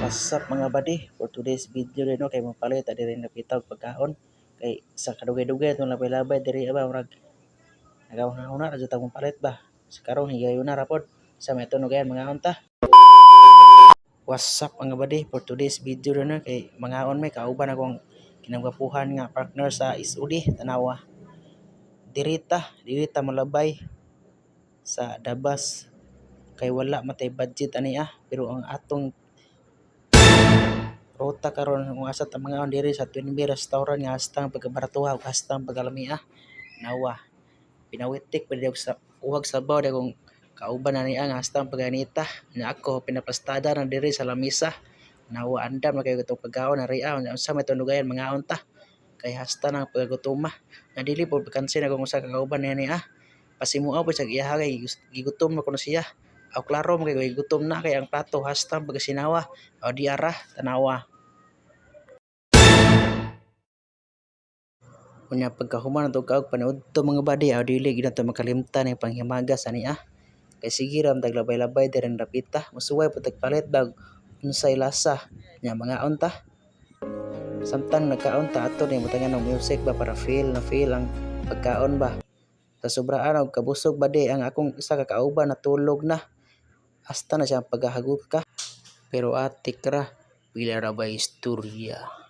What's up mga buddy? For today's video rin no, kay mapalit diri na pitaw pagkaon kay sa kadugay-dugay itong labay-labay diri ba murag nagahuna ra jud tag palit ba. Sa karon higayon na ra pod sa may tunugan mga unta. What's up mga buddy? For today's video rin no, kay mangaon may kauban akong kinamgapuhan nga partner sa SOD Tanawa. Dirita malabay sa Dabas kay wala matay budget ani pero ang atong ruta karon kung asa ta mga diri sa Twin Bee restaurant nga hastang pagkabaratuha ug hastang pagkalamia nawa pinawitik pud sa uwag sabaw di kung kauban na niya nga hastang pagganita nya ako pinaplastada na diri sa lamisa nawa andam na kayo itong pagkaon na riya unsa may tunugayan mga unta kay hasta nang pagagutuma na dili po kansin akong usa ka kauban niya pasimuaw po sa iya kay gigutom na kuno siya aw klaro mo kay gutom na kay ang plato hastang pagkasinawa o di ara Tanawa. Unya pagkahuman nato kaog paniudto mga buddy aw dili gid nato makalimtan ang panghimagas ani kay sige ram tag labay-labay diri rapita musuway pud tag palit bag unsay lasa nya mga unta samtang nagkaon ta ato ni butangan og music ba para feel ang pagkaon ba sa sobraan og kabusog buddy ang akong isa ka kauban natulog na hasta na siya paghahagot ka pero atik ra pila ra ba istorya.